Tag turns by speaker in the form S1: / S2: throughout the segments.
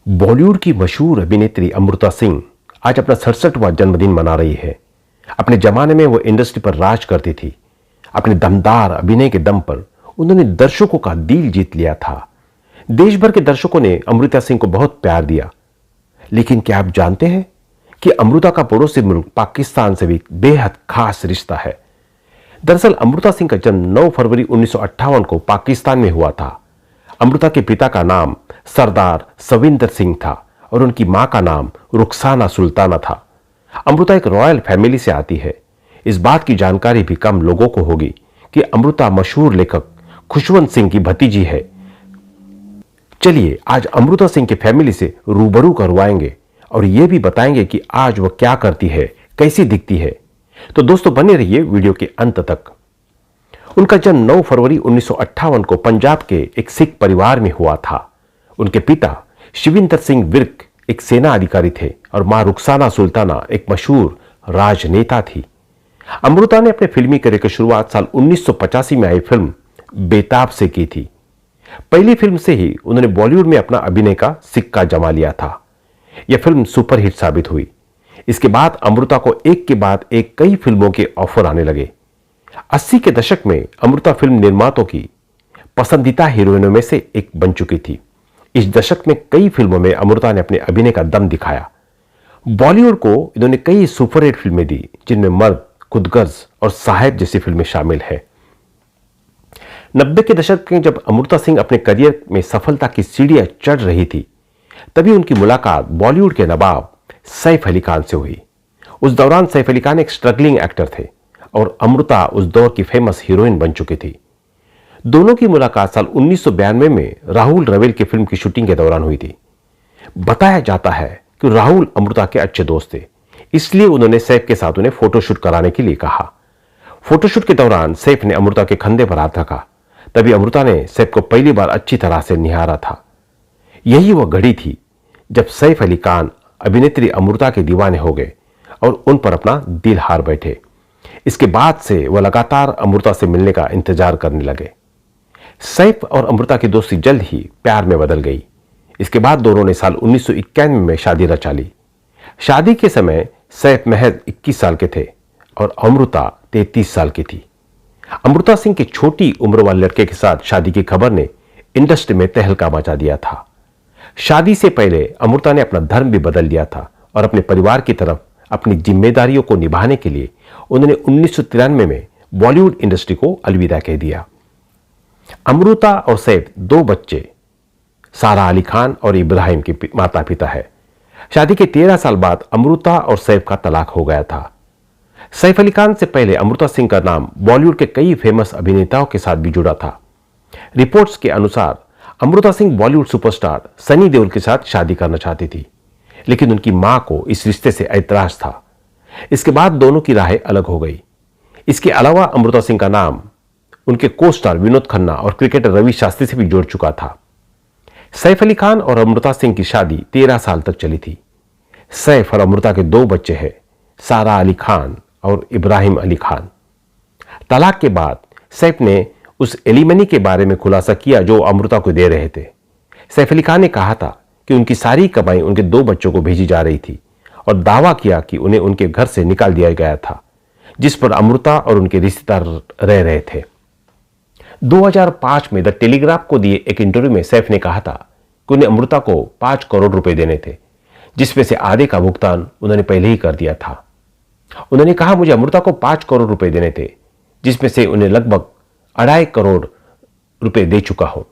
S1: बॉलीवुड की मशहूर अभिनेत्री अमृता सिंह आज अपना 67वां जन्मदिन मना रही है। अपने जमाने में वो इंडस्ट्री पर राज करती थी। अपने दमदार अभिनय के दम पर उन्होंने दर्शकों का दिल जीत लिया था। देश भर के दर्शकों ने अमृता सिंह को बहुत प्यार दिया। लेकिन क्या आप जानते हैं कि अमृता का पड़ोसी मुल्क पाकिस्तान से भी बेहद खास रिश्ता है। दरअसल अमृता सिंह का जन्म 9 फरवरी 1958 को पाकिस्तान में हुआ था। अमृता के पिता का नाम सरदार सविंदर सिंह था और उनकी मां का नाम रुखसाना सुल्ताना था। अमृता एक रॉयल फैमिली से आती है। इस बात की जानकारी भी कम लोगों को होगी कि अमृता मशहूर लेखक खुशवंत सिंह की भतीजी है। चलिए आज अमृता सिंह की फैमिली से रूबरू करवाएंगे और यह भी बताएंगे कि आज वह क्या करती है, कैसी दिखती है। तो दोस्तों बने रहिए वीडियो के अंत तक। उनका जन्म 9 फरवरी 1958 को पंजाब के एक सिख परिवार में हुआ था। उनके पिता शिविंदर सिंह विर्क एक सेना अधिकारी थे और मां रुखसाना सुल्ताना एक मशहूर राजनेता थी। अमृता ने अपने फिल्मी करियर की शुरुआत साल 1985 में आई फिल्म बेताब से की थी। पहली फिल्म से ही उन्होंने बॉलीवुड में अपना अभिनय का सिक्का जमा लिया था। यह फिल्म सुपरहिट साबित हुई। इसके बाद अमृता को एक के बाद एक कई फिल्मों के ऑफर आने लगे। 80 के दशक में अमृता फिल्म निर्माताओं की पसंदीदा हीरोइनों में से एक बन चुकी थी। इस दशक में कई फिल्मों में अमृता ने अपने अभिनय का दम दिखाया। बॉलीवुड को इन्होंने कई सुपरहिट फिल्में दी, जिनमें मर्द, खुदगर्ज और साहेब जैसी फिल्में शामिल है। 90 के दशक में जब अमृता सिंह अपने करियर में सफलता की सीढ़ियां चढ़ रही थी, तभी उनकी मुलाकात बॉलीवुड के नवाब सैफ अली खान से हुई। उस दौरान सैफ अली खान एक स्ट्रगलिंग एक्टर थे और अमृता उस दौर की फेमस हीरोइन बन चुकी थी। दोनों की मुलाकात साल 1992 में राहुल रवेल की फिल्म की शूटिंग के दौरान हुई थी। बताया जाता है कि राहुल अमृता के अच्छे दोस्त थे, इसलिए उन्होंने सैफ के साथ उन्हें फोटोशूट कराने के लिए कहा। फोटोशूट के दौरान सैफ ने अमृता के कंधे पर हाथ रखा। तभी अमृता ने सैफ को पहली बार अच्छी तरह से निहारा था। यही वह घड़ी थी जब सैफ अली खान अभिनेत्री अमृता के दीवाने हो गए और उन पर अपना दिल हार बैठे। इसके बाद से वह लगातार अमृता से मिलने का इंतजार करने लगे। सैफ और अमृता की दोस्ती जल्द ही प्यार में बदल गई। इसके बाद दोनों ने साल 1991 में शादी रचा ली। शादी के समय सैफ महज 21 साल के थे और अमृता 33 साल की थी। अमृता सिंह की छोटी उम्र वाले लड़के के साथ शादी की खबर ने इंडस्ट्री में तहलका मचा दिया था। शादी से पहले अमृता ने अपना धर्म भी बदल लिया था और अपने परिवार की तरफ अपनी जिम्मेदारियों को निभाने के लिए उन्होंने 1993 में बॉलीवुड इंडस्ट्री को अलविदा कह दिया। अमृता और सैफ 2 बच्चे सारा अली खान और इब्राहिम के माता पिता है। शादी के 13 साल बाद अमृता और सैफ का तलाक हो गया था। सैफ अली खान से पहले अमृता सिंह का नाम बॉलीवुड के कई फेमस अभिनेताओं के साथ भी जुड़ा था। रिपोर्ट्स के अनुसार अमृता सिंह बॉलीवुड सुपरस्टार सनी देओल के साथ शादी करना चाहती थी, लेकिन उनकी मां को इस रिश्ते से ऐतराज था। इसके बाद दोनों की राहें अलग हो गई। इसके अलावा अमृता सिंह का नाम उनके को स्टार विनोद खन्ना और क्रिकेटर रवि शास्त्री से भी जुड़ चुका था। सैफ अली खान और अमृता सिंह की शादी 13 साल तक चली थी। सैफ और अमृता के 2 बच्चे हैं, सारा अली खान और इब्राहिम अली खान। तलाक के बाद सैफ ने उस एलिमनी के बारे में खुलासा किया जो अमृता को दे रहे थे। सैफ अली खान ने कहा था कि उनकी सारी कमाई उनके 2 बच्चों को भेजी जा रही थी और दावा किया कि उन्हें उनके घर से निकाल दिया गया था, जिस पर अमृता और उनके रिश्तेदार रह रहे थे। 2005 में द टेलीग्राफ को दिए एक इंटरव्यू में सैफ ने कहा था कि उन्हें अमृता को 5 करोड़ रुपए देने थे, जिसमें से आधे का भुगतान उन्होंने पहले ही कर दिया था। उन्होंने कहा, मुझे अमृता को 5 करोड़ रुपए देने थे, जिसमें से उन्हें लगभग 2.5 करोड़ रुपए दे चुका हूं।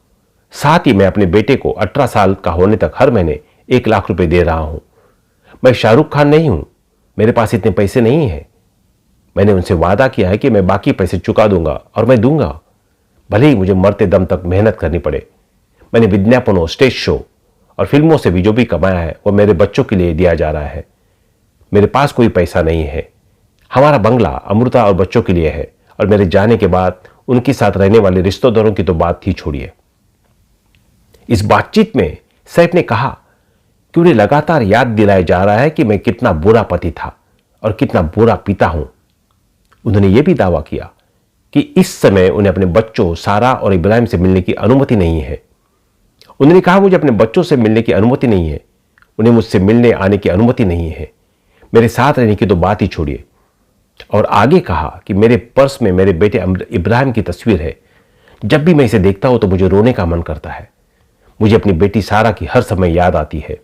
S1: साथ ही मैं अपने बेटे को 18 साल का होने तक हर महीने 1 लाख रुपए दे रहा हूं। मैं शाहरुख खान नहीं हूं, मेरे पास इतने पैसे नहीं हैं। मैंने उनसे वादा किया है कि मैं बाकी पैसे चुका दूंगा और मैं दूंगा, भले ही मुझे मरते दम तक मेहनत करनी पड़े। मैंने विज्ञापनों, स्टेज शो और फिल्मों से भी जो भी कमाया है वो मेरे बच्चों के लिए दिया जा रहा है। मेरे पास कोई पैसा नहीं है। हमारा बंगला अमृता और बच्चों के लिए है और मेरे जाने के बाद उनके साथ रहने वाले रिश्तेदारों की तो बात ही छोड़िए। इस बातचीत में सैफ ने कहा कि उन्हें लगातार याद दिलाया जा रहा है कि मैं कितना बुरा पति था और कितना बुरा पिता हूं। उन्होंने यह भी दावा किया कि इस समय उन्हें अपने बच्चों सारा और इब्राहिम से मिलने की अनुमति नहीं है। उन्होंने कहा, मुझे अपने बच्चों से मिलने की अनुमति नहीं है, उन्हें मुझसे मिलने आने की अनुमति नहीं है, मेरे साथ रहने की तो बात ही छोड़िए। और आगे कहा कि मेरे पर्स में मेरे बेटे इब्राहिम की तस्वीर है, जब भी मैं इसे देखता हूं तो मुझे रोने का मन करता है, मुझे अपनी बेटी सारा की हर समय याद आती है।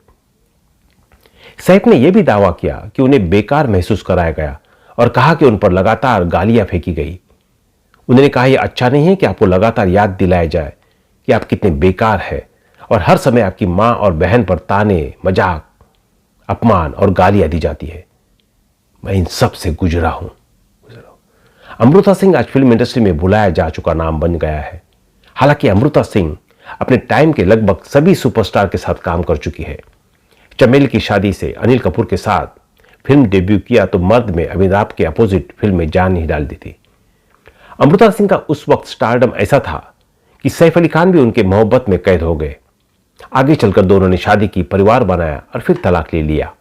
S1: सैफ ने यह भी दावा किया कि उन्हें बेकार महसूस कराया गया और कहा कि उन पर लगातार गालियां फेंकी गई। उन्होंने कहा, यह अच्छा नहीं है कि आपको लगातार याद दिलाया जाए कि आप कितने बेकार हैं और हर समय आपकी मां और बहन पर ताने, मजाक, अपमान और गालियां दी जाती है। मैं इन सब से गुजरा हूं। अमृता सिंह आज फिल्म इंडस्ट्री में भुलाया जा चुका नाम बन गया है। हालांकि अमृता सिंह अपने टाइम के लगभग सभी सुपरस्टार के साथ काम कर चुकी है। चमेली की शादी से अनिल कपूर के साथ फिल्म डेब्यू किया तो मर्द में अमिताभ के अपोजिट फिल्म में जान नहीं डाल दी थी। अमृता सिंह का उस वक्त स्टारडम ऐसा था कि सैफ अली खान भी उनके मोहब्बत में कैद हो गए। आगे चलकर दोनों ने शादी की, परिवार बनाया और फिर तलाक ले लिया।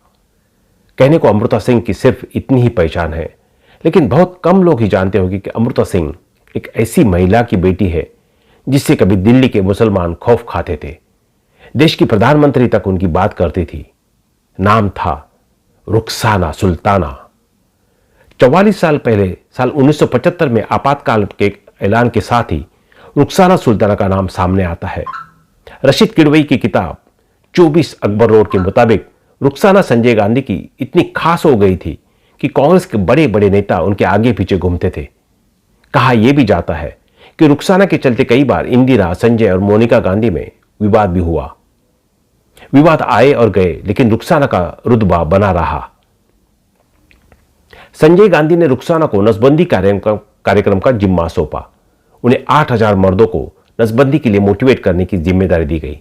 S1: कहने को अमृता सिंह की सिर्फ इतनी ही पहचान है, लेकिन बहुत कम लोग ही जानते होंगे कि अमृता सिंह एक ऐसी महिला की बेटी है जिससे कभी दिल्ली के मुसलमान खौफ खाते थे। देश की प्रधानमंत्री तक उनकी बात करती थी। नाम था रुखसाना सुल्ताना। 44 साल पहले साल 1975 में आपातकाल के ऐलान के साथ ही रुखसाना सुल्ताना का नाम सामने आता है। रशीद किडवई की किताब 24 अकबर रोड के मुताबिक रुखसाना संजय गांधी की इतनी खास हो गई थी कि कांग्रेस के बड़े बड़े नेता उनके आगे पीछे घूमते थे। कहा यह भी जाता है कि रुखसाना के चलते कई बार इंदिरा, संजय और मोनिका गांधी में विवाद भी हुआ। विवाद आए और गए, लेकिन रुखसाना का रुतबा बना रहा। संजय गांधी ने रुखसाना को नसबंदी कार्यक्रम का जिम्मा सौंपा। उन्हें 8000 मर्दों को नसबंदी के लिए मोटिवेट करने की जिम्मेदारी दी गई।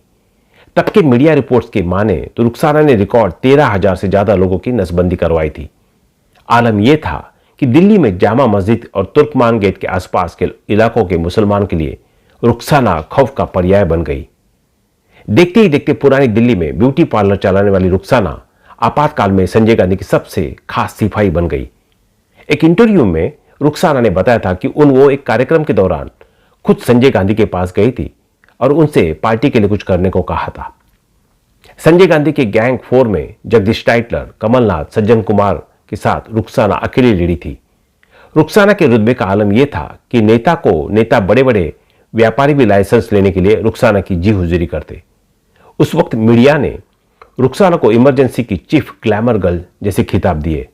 S1: तब के मीडिया रिपोर्ट्स की माने तो रुखसाना ने रिकॉर्ड 13,000 से ज्यादा लोगों की नसबंदी करवाई थी। आलम यह था कि दिल्ली में जामा मस्जिद और तुर्कमान गेट के आसपास के इलाकों के मुसलमान के लिए रुखसाना खौफ का पर्याय बन गई। देखते ही देखते पुरानी दिल्ली में ब्यूटी पार्लर चलाने वाली रुखसाना आपातकाल में संजय गांधी की सबसे खास सिपाही बन गई। एक इंटरव्यू में रुखसाना ने बताया था कि वो एक कार्यक्रम के दौरान खुद संजय गांधी के पास गई थी और उनसे पार्टी के लिए कुछ करने को कहा था। संजय गांधी के गैंग 4 में जगदीश टाइटलर, कमलनाथ, सज्जन कुमार के साथ रुखसाना अकेली लड़ी थी। रुखसाना के रुतबे का आलम यह था कि नेता बड़े बड़े व्यापारी भी लाइसेंस लेने के लिए रुखसाना की जी हुजूरी करते। उस वक्त मीडिया ने रुखसाना को इमरजेंसी की चीफ ग्लैमर गर्ल जैसे खिताब दिए।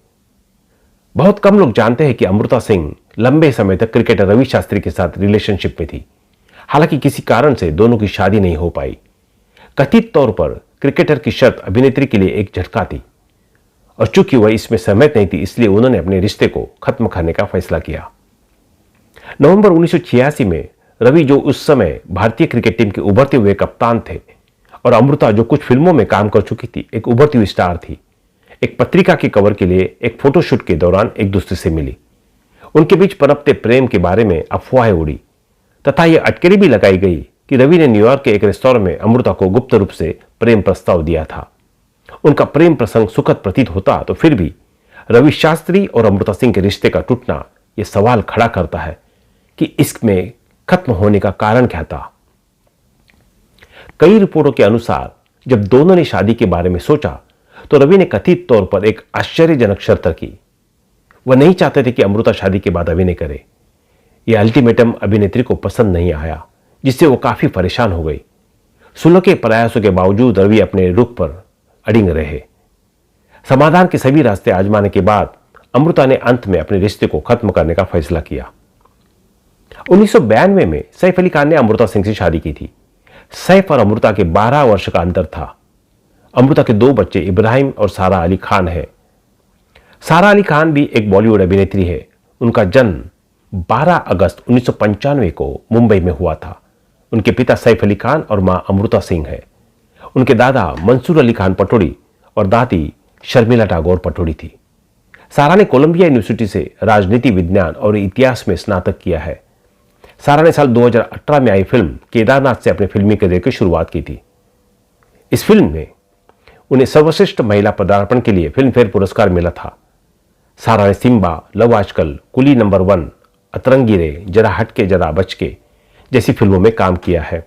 S1: बहुत कम लोग जानते हैं कि अमृता सिंह लंबे समय तक क्रिकेटर रवि शास्त्री के साथ रिलेशनशिप में थी। हालांकि किसी कारण से दोनों की शादी नहीं हो पाई। कथित तौर पर क्रिकेटर की शर्त अभिनेत्री के लिए एक झटका थी और चूंकि वह इसमें सहमत नहीं थी, इसलिए उन्होंने अपने रिश्ते को खत्म करने का फैसला किया। नवंबर 1986 में रवि, जो उस समय भारतीय क्रिकेट टीम के उभरते हुए कप्तान थे, और अमृता, जो कुछ फिल्मों में काम कर चुकी थी, एक उभरती हुई स्टार थी, एक पत्रिका के कवर के लिए एक फोटोशूट के दौरान एक दूसरे से मिली। उनके बीच पनपते प्रेम के बारे में अफवाहें उड़ी तथा यह अटकली भी लगाई गई कि रवि ने न्यूयॉर्क के एक रेस्तोरेंट में अमृता को गुप्त रूप से प्रेम प्रस्ताव दिया था। उनका प्रेम प्रसंग सुखद प्रतीत होता तो फिर भी रवि शास्त्री और अमृता सिंह के रिश्ते का टूटना यह सवाल खड़ा करता है कि इसमें खत्म होने का कारण क्या था। कई रिपोर्टों के अनुसार जब दोनों ने शादी के बारे में सोचा तो रवि ने कथित तौर पर एक आश्चर्यजनक शर्त की। वह नहीं चाहते थे कि अमृता शादी के बाद अभिनय करे। यह अल्टीमेटम अभिनेत्री को पसंद नहीं आया, जिससे वो काफी परेशान हो गई। सुलह के प्रयासों के बावजूद रवि अपने रुख पर अड़िग रहे। समाधान के सभी रास्ते आजमाने के बाद अमृता ने अंत में अपने रिश्ते को खत्म करने का फैसला किया। 1992 में सैफ अली खान ने अमृता सिंह से शादी की थी। सैफ और अमृता के 12 वर्ष का अंतर था। अमृता के 2 बच्चे इब्राहिम और सारा अली खान है। सारा अली खान भी एक बॉलीवुड अभिनेत्री है। उनका जन्म 12 अगस्त 1995 को मुंबई में हुआ था। उनके पिता सैफ अली खान और मां अमृता सिंह है। उनके दादा मंसूर अली खान पटौड़ी और दादी शर्मिला टैगोर पटौड़ी थी। सारा ने कोलंबिया यूनिवर्सिटी से राजनीति विज्ञान और इतिहास में स्नातक किया है। सारा ने साल 2018 में आई फिल्म केदारनाथ से अपने फिल्मी करियर की शुरुआत की थी। इस फिल्म में उन्हें सर्वश्रेष्ठ महिला पदार्पण के लिए फिल्म फेयर पुरस्कार मिला था। सारा ने सिम्बा, लव आजकल, कुली नंबर 1, अतरंगी रे, जरा हटके जरा बचके जैसी फिल्मों में काम किया है।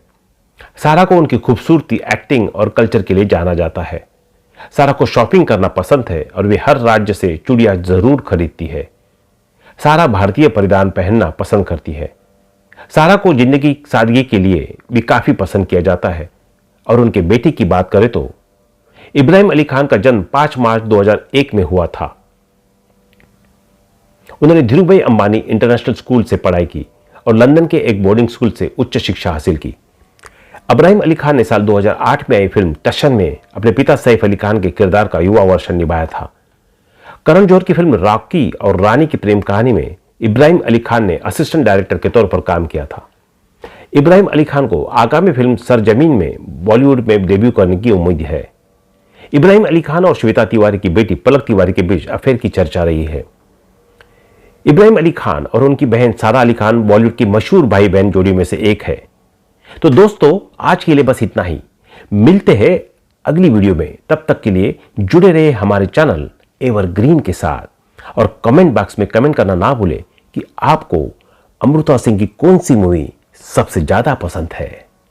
S1: सारा को उनकी खूबसूरती, एक्टिंग और कल्चर के लिए जाना जाता है। सारा को शॉपिंग करना पसंद है और वे हर राज्य से चूड़ियां जरूर खरीदती है। सारा भारतीय परिधान पहनना पसंद करती है। सारा को जिंदगी सादगी के लिए भी काफी पसंद किया जाता है। और उनके बेटी की बात करें तो इब्राहिम अली खान का जन्म 5 मार्च 2001 में हुआ था। उन्होंने धीरूभाई अंबानी इंटरनेशनल स्कूल से पढ़ाई की और लंदन के एक बोर्डिंग स्कूल से उच्च शिक्षा हासिल की। इब्राहिम अली खान ने साल 2008 में आई फिल्म टशन में अपने पिता सैफ अली खान के किरदार का युवा वर्षन निभाया था। करण जौहर की फिल्म रॉकी और रानी की प्रेम कहानी में इब्राहिम अली खान ने असिस्टेंट डायरेक्टर के तौर पर काम किया था। इब्राहिम अली खान को आगामी फिल्म सरजमीन में बॉलीवुड में डेब्यू करने की उम्मीद है। इब्राहिम अली खान और श्वेता तिवारी की बेटी पलक तिवारी के बीच अफेयर की चर्चा रही है। इब्राहिम अली खान और उनकी बहन सारा अली खान बॉलीवुड की मशहूर भाई बहन जोड़ी में से एक है। तो दोस्तों, आज के लिए बस इतना ही। मिलते हैं अगली वीडियो में। तब तक के लिए जुड़े रहे हमारे चैनल एवरग्रीन के साथ और कमेंट बॉक्स में कमेंट करना ना भूलें कि आपको अमृता सिंह की कौन सी मूवी सबसे ज्यादा पसंद है।